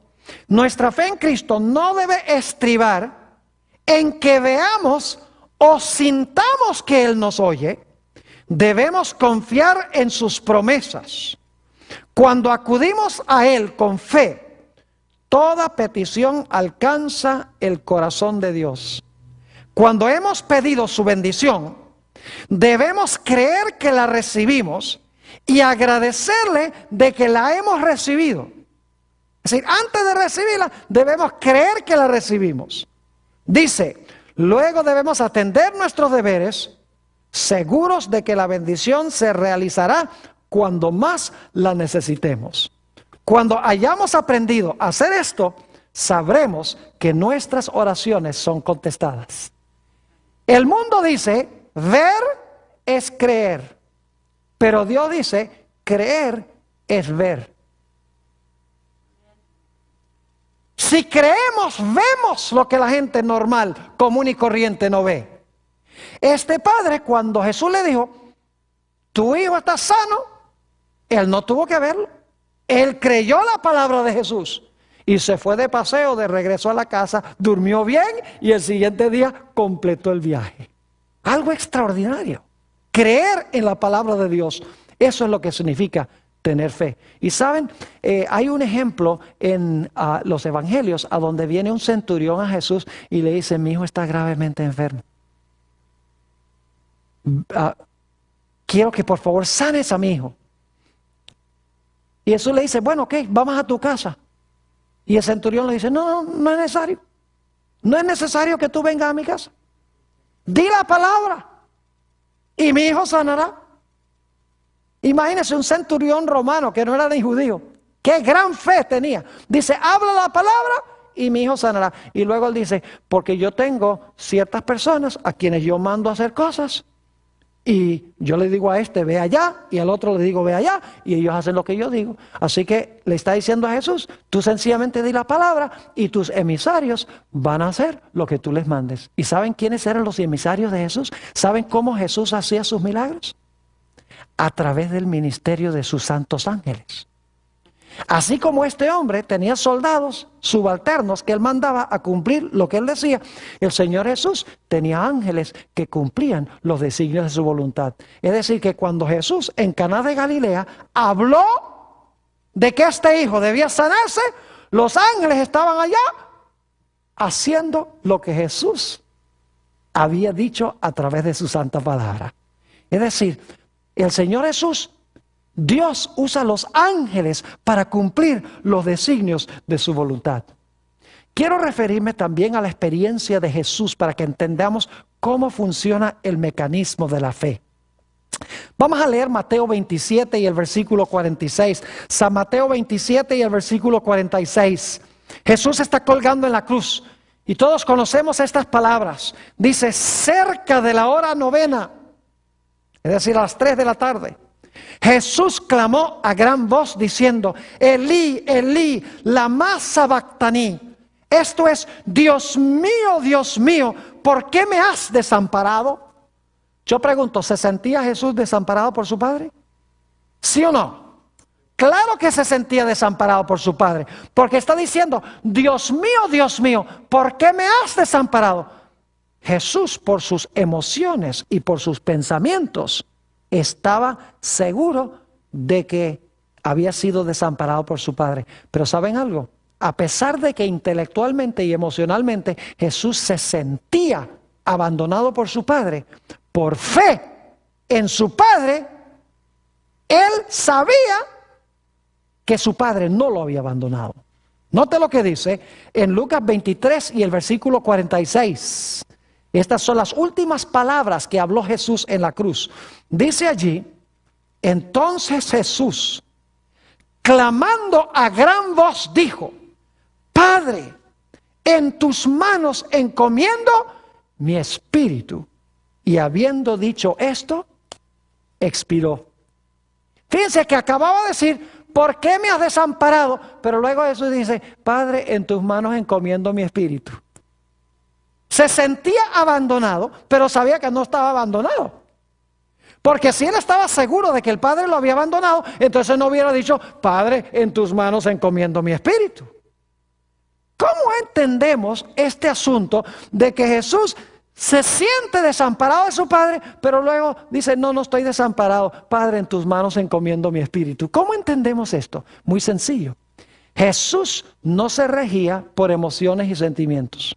Nuestra fe en Cristo no debe estribar en que veamos o sintamos que Él nos oye. Debemos confiar en sus promesas. Cuando acudimos a Él con fe, toda petición alcanza el corazón de Dios. Cuando hemos pedido su bendición, debemos creer que la recibimos y agradecerle de que la hemos recibido. Es decir, antes de recibirla, debemos creer que la recibimos. Dice, luego debemos atender nuestros deberes, seguros de que la bendición se realizará cuando más la necesitemos. Cuando hayamos aprendido a hacer esto, sabremos que nuestras oraciones son contestadas. El mundo dice, ver es creer, pero Dios dice, creer es ver. Si creemos, vemos lo que la gente normal, común y corriente no ve. Este padre, cuando Jesús le dijo, tu hijo está sano, él no tuvo que verlo. Él creyó la palabra de Jesús y se fue de paseo, de regreso a la casa, durmió bien y el siguiente día completó el viaje. Algo extraordinario. Creer en la palabra de Dios, eso es lo que significa tener fe. Y saben, hay un ejemplo en los evangelios a donde viene un centurión a Jesús y le dice, mi hijo está gravemente enfermo. Quiero que por favor sanes a mi hijo. Y Jesús le dice, bueno, ok, vamos a tu casa. Y el centurión le dice, no es necesario. No es necesario que tú vengas a mi casa. Di la palabra y mi hijo sanará. Imagínese un centurión romano que no era ni judío. Qué gran fe tenía. Dice, habla la palabra y mi hijo sanará. Y luego él dice, porque yo tengo ciertas personas a quienes yo mando a hacer cosas. Y yo le digo a este, ve allá, y al otro le digo, ve allá, y ellos hacen lo que yo digo. Así que le está diciendo a Jesús, tú sencillamente di la palabra y tus emisarios van a hacer lo que tú les mandes. ¿Y saben quiénes eran los emisarios de Jesús? ¿Saben cómo Jesús hacía sus milagros? A través del ministerio de sus santos ángeles. Así como este hombre tenía soldados subalternos que él mandaba a cumplir lo que él decía, el Señor Jesús tenía ángeles que cumplían los designios de su voluntad. Es decir, que cuando Jesús en Caná de Galilea habló de que este hijo debía sanarse, los ángeles estaban allá haciendo lo que Jesús había dicho a través de su santa palabra. Es decir, el Señor Jesús, Dios usa los ángeles para cumplir los designios de su voluntad. Quiero referirme también a la experiencia de Jesús para que entendamos cómo funciona el mecanismo de la fe. Vamos a leer Mateo 27 y el versículo 46. San Mateo 27 y el versículo 46. Jesús está colgando en la cruz y todos conocemos estas palabras. Dice, cerca de la hora novena, es decir, a las 3 de la tarde, Jesús clamó a gran voz diciendo: Elí, Elí, lama sabactani. Esto es: Dios mío, ¿por qué me has desamparado? Yo pregunto, ¿se sentía Jesús desamparado por su Padre? ¿Sí o no? Claro que se sentía desamparado por su Padre, porque está diciendo: Dios mío, ¿por qué me has desamparado? Jesús, por sus emociones y por sus pensamientos, estaba seguro de que había sido desamparado por su Padre. Pero ¿saben algo? A pesar de que intelectualmente y emocionalmente Jesús se sentía abandonado por su Padre, por fe en su Padre, Él sabía que su Padre no lo había abandonado. Note lo que dice en Lucas 23 y el versículo 46. Estas son las últimas palabras que habló Jesús en la cruz. Dice allí: entonces Jesús, clamando a gran voz, dijo: Padre, en tus manos encomiendo mi espíritu. Y habiendo dicho esto, expiró. Fíjense que acababa de decir: ¿por qué me has desamparado? Pero luego Jesús dice: Padre, en tus manos encomiendo mi espíritu. Se sentía abandonado, pero sabía que no estaba abandonado. Porque si él estaba seguro de que el Padre lo había abandonado, entonces no hubiera dicho: Padre, en tus manos encomiendo mi espíritu. ¿Cómo entendemos este asunto de que Jesús se siente desamparado de su Padre, pero luego dice: no estoy desamparado, Padre, en tus manos encomiendo mi espíritu? ¿Cómo entendemos esto? Muy sencillo. Jesús no se regía por emociones y sentimientos.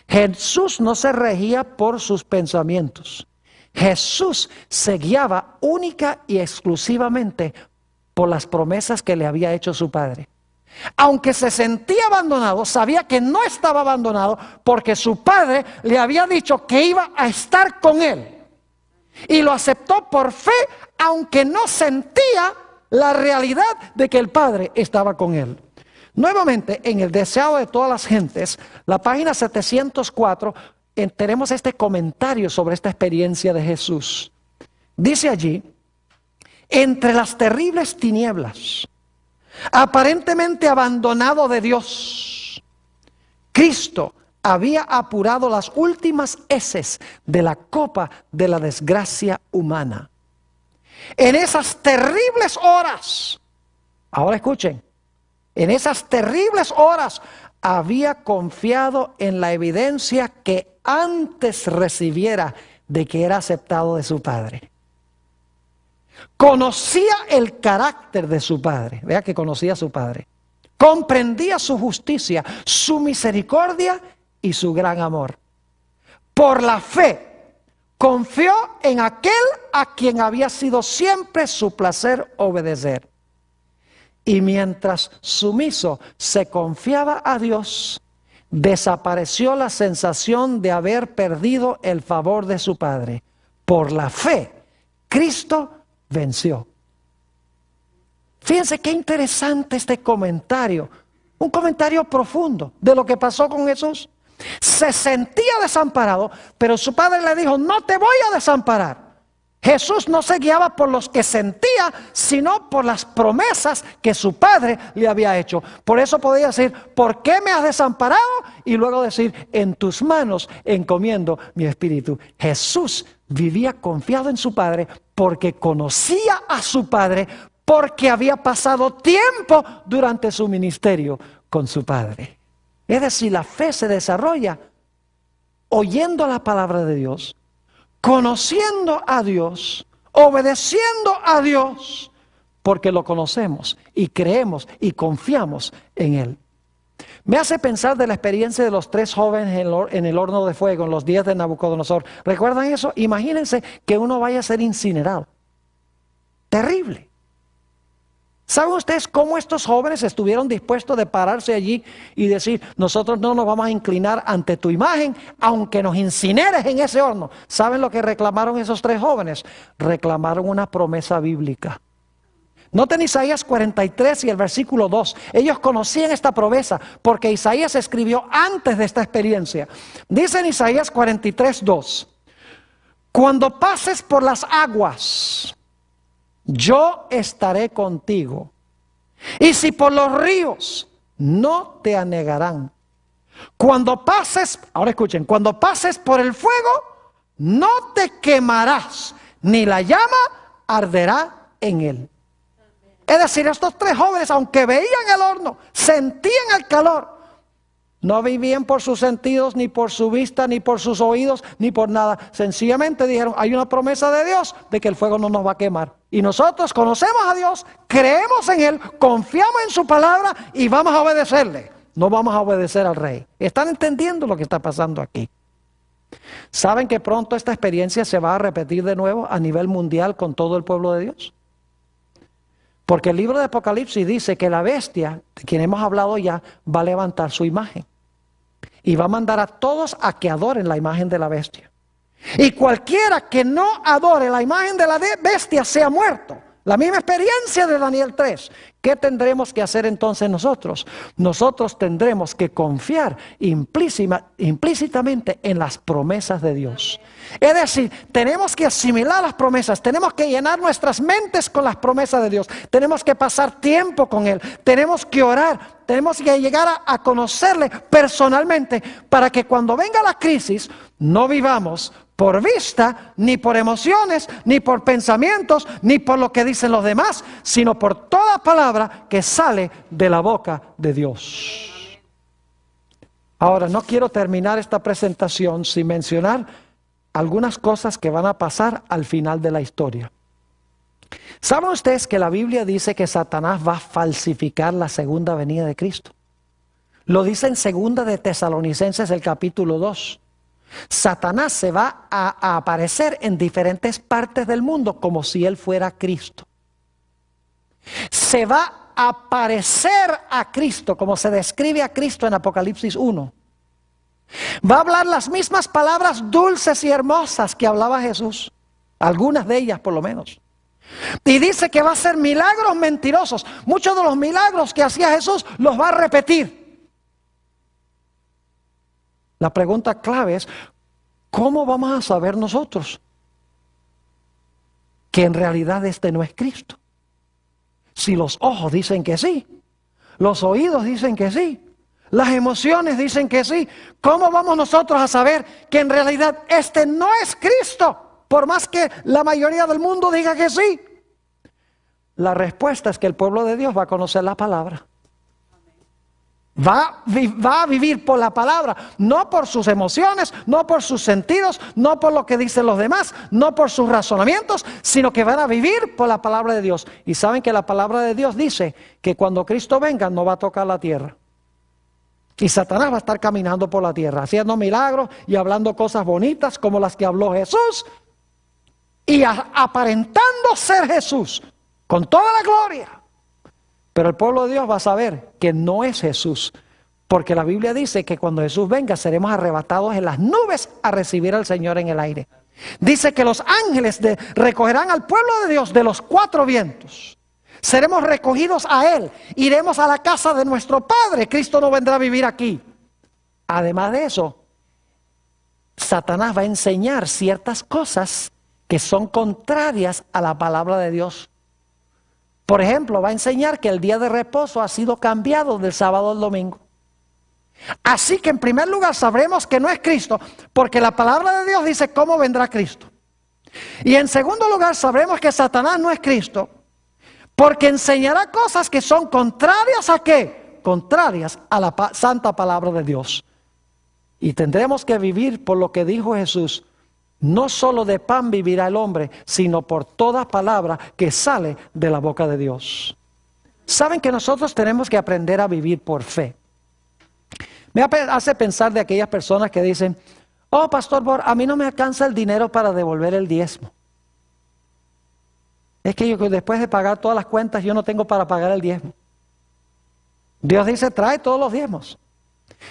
Jesús no se regía por sus pensamientos. Jesús se guiaba única y exclusivamente por las promesas que le había hecho su Padre. Aunque se sentía abandonado, sabía que no estaba abandonado porque su Padre le había dicho que iba a estar con él. Y lo aceptó por fe, aunque no sentía la realidad de que el Padre estaba con él. Nuevamente, en el deseado de todas las gentes, la página 704, tenemos este comentario sobre esta experiencia de Jesús. Dice allí: entre las terribles tinieblas, aparentemente abandonado de Dios, Cristo había apurado las últimas heces de la copa de la desgracia humana. En esas terribles horas, ahora escuchen, en esas terribles horas había confiado en la evidencia que antes recibiera de que era aceptado de su Padre. Conocía el carácter de su Padre. Vea que conocía a su Padre. Comprendía su justicia, su misericordia y su gran amor. Por la fe, confió en aquel a quien había sido siempre su placer obedecer. Y mientras sumiso se confiaba a Dios, desapareció la sensación de haber perdido el favor de su Padre. Por la fe, Cristo venció. Fíjense qué interesante este comentario. Un comentario profundo de lo que pasó con Jesús. Se sentía desamparado, pero su Padre le dijo: no te voy a desamparar. Jesús no se guiaba por los que sentía, sino por las promesas que su Padre le había hecho. Por eso podía decir: ¿por qué me has desamparado? Y luego decir: en tus manos encomiendo mi espíritu. Jesús vivía confiado en su Padre porque conocía a su Padre, porque había pasado tiempo durante su ministerio con su Padre. Es decir, la fe se desarrolla oyendo la palabra de Dios, conociendo a Dios, obedeciendo a Dios, porque lo conocemos y creemos y confiamos en Él. Me hace pensar de la experiencia de los 3 jóvenes en el horno de fuego en los días de Nabucodonosor. ¿Recuerdan eso? Imagínense que uno vaya a ser incinerado. Terrible. ¿Saben ustedes cómo estos jóvenes estuvieron dispuestos de pararse allí y decir: nosotros no nos vamos a inclinar ante tu imagen, aunque nos incineres en ese horno? ¿Saben lo que reclamaron esos 3 jóvenes? Reclamaron una promesa bíblica. Noten Isaías 43 y el versículo 2. Ellos conocían esta promesa porque Isaías escribió antes de esta experiencia. Dice en Isaías 43, 2: Cuando pases por las aguas, yo estaré contigo. Y si por los ríos, no te anegarán. Cuando pases, ahora escuchen, cuando pases por el fuego, no te quemarás, ni la llama arderá en él. Es decir, estos tres jóvenes, aunque veían el horno, sentían el calor, no vivían por sus sentidos, ni por su vista, ni por sus oídos, ni por nada. Sencillamente dijeron, hay una promesa de Dios de que el fuego no nos va a quemar. Y nosotros conocemos a Dios, creemos en Él, confiamos en su palabra y vamos a obedecerle. No vamos a obedecer al rey. ¿Están entendiendo lo que está pasando aquí? ¿Saben que pronto esta experiencia se va a repetir de nuevo a nivel mundial con todo el pueblo de Dios? Porque el libro de Apocalipsis dice que la bestia, de quien hemos hablado ya, va a levantar su imagen. Y va a mandar a todos a que adoren la imagen de la bestia. Y cualquiera que no adore la imagen de la bestia sea muerto. La misma experiencia de Daniel 3. ¿Qué tendremos que hacer entonces nosotros? Nosotros tendremos que confiar implícitamente en las promesas de Dios. Es decir, tenemos que asimilar las promesas, tenemos que llenar nuestras mentes con las promesas de Dios, tenemos que pasar tiempo con Él, tenemos que orar, tenemos que llegar a conocerle personalmente para que cuando venga la crisis no vivamos por vista, ni por emociones, ni por pensamientos, ni por lo que dicen los demás, sino por toda palabra que sale de la boca de Dios. Ahora, no quiero terminar esta presentación sin mencionar algunas cosas que van a pasar al final de la historia. ¿Saben ustedes que la Biblia dice que Satanás va a falsificar la segunda venida de Cristo? Lo dice en 2 de Tesalonicenses, el capítulo 2. Satanás se va a aparecer en diferentes partes del mundo como si él fuera Cristo. Se va a parecer a Cristo como se describe a Cristo en Apocalipsis 1. Va a hablar las mismas palabras dulces y hermosas que hablaba Jesús, algunas de ellas por lo menos. Y dice que va a hacer milagros mentirosos. Muchos de los milagros que hacía Jesús los va a repetir. La pregunta clave es, ¿cómo vamos a saber nosotros que en realidad este no es Cristo? Si los ojos dicen que sí, los oídos dicen que sí, las emociones dicen que sí, ¿cómo vamos nosotros a saber que en realidad este no es Cristo? Por más que la mayoría del mundo diga que sí. La respuesta es que el pueblo de Dios va a conocer la palabra. Va a vivir por la palabra, no por sus emociones, no por sus sentidos, no por lo que dicen los demás, no por sus razonamientos, sino que van a vivir por la palabra de Dios. Y saben que la palabra de Dios dice que cuando Cristo venga no va a tocar la tierra. Y Satanás va a estar caminando por la tierra, haciendo milagros y hablando cosas bonitas como las que habló Jesús. Y aparentando ser Jesús, con toda la gloria. Pero el pueblo de Dios va a saber que no es Jesús, porque la Biblia dice que cuando Jesús venga seremos arrebatados en las nubes a recibir al Señor en el aire. Dice que los ángeles recogerán al pueblo de Dios de los 4 vientos. Seremos recogidos a Él, iremos a la casa de nuestro Padre. Cristo no vendrá a vivir aquí. Además de eso, Satanás va a enseñar ciertas cosas que son contrarias a la palabra de Dios. Por ejemplo, va a enseñar que el día de reposo ha sido cambiado del sábado al domingo. Así que en primer lugar sabremos que no es Cristo, porque la palabra de Dios dice cómo vendrá Cristo. Y en segundo lugar sabremos que Satanás no es Cristo, porque enseñará cosas que son contrarias ¿a qué? Contrarias a la santa palabra de Dios. Y tendremos que vivir por lo que dijo Jesús. No solo de pan vivirá el hombre, sino por toda palabra que sale de la boca de Dios. Saben que nosotros tenemos que aprender a vivir por fe. Me hace pensar de aquellas personas que dicen, oh Pastor Bor, a mí no me alcanza el dinero para devolver el diezmo. Es que yo después de pagar todas las cuentas yo no tengo para pagar el diezmo. Dios dice, trae todos los diezmos.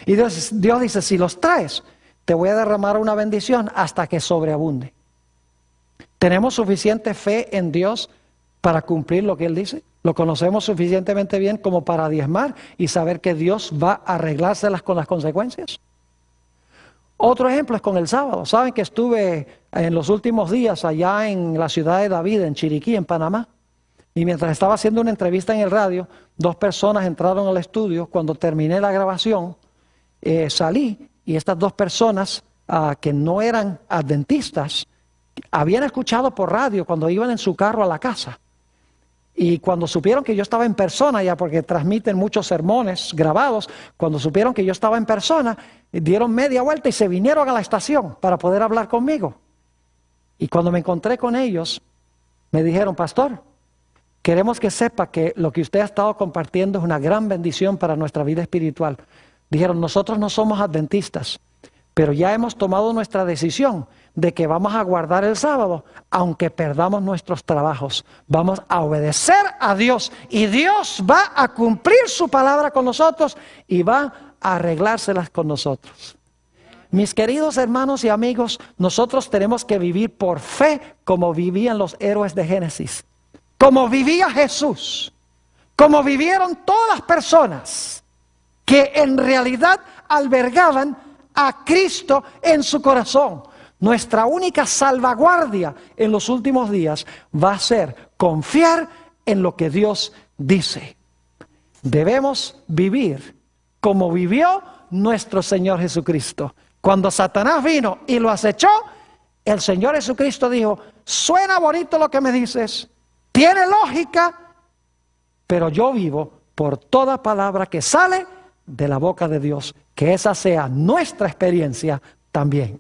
Y Dios dice, si los traes, te voy a derramar una bendición hasta que sobreabunde. ¿Tenemos suficiente fe en Dios para cumplir lo que Él dice? ¿Lo conocemos suficientemente bien como para diezmar y saber que Dios va a arreglárselas con las consecuencias? Otro ejemplo es con el sábado. Saben que estuve en los últimos días allá en la ciudad de David, en Chiriquí, en Panamá. Y mientras estaba haciendo una entrevista en el radio, 2 personas entraron al estudio. Cuando terminé la grabación, salí y estas 2 personas que no eran adventistas, habían escuchado por radio cuando iban en su carro a la casa. Y cuando supieron que yo estaba en persona, ya porque transmiten muchos sermones grabados, cuando supieron que yo estaba en persona, dieron media vuelta y se vinieron a la estación para poder hablar conmigo. Y cuando me encontré con ellos, me dijeron: pastor, queremos que sepa que lo que usted ha estado compartiendo es una gran bendición para nuestra vida espiritual. Dijeron: nosotros no somos adventistas, pero ya hemos tomado nuestra decisión de que vamos a guardar el sábado, aunque perdamos nuestros trabajos. Vamos a obedecer a Dios y Dios va a cumplir su palabra con nosotros y va a arreglárselas con nosotros. Mis queridos hermanos y amigos, nosotros tenemos que vivir por fe como vivían los héroes de Génesis, como vivía Jesús, como vivieron todas las personas que en realidad albergaban a Cristo en su corazón. Nuestra única salvaguardia en los últimos días va a ser confiar en lo que Dios dice. Debemos vivir como vivió nuestro Señor Jesucristo. Cuando Satanás vino y lo acechó, el Señor Jesucristo dijo: suena bonito lo que me dices, tiene lógica, pero yo vivo por toda palabra que sale de la boca de Dios. Que esa sea nuestra experiencia también.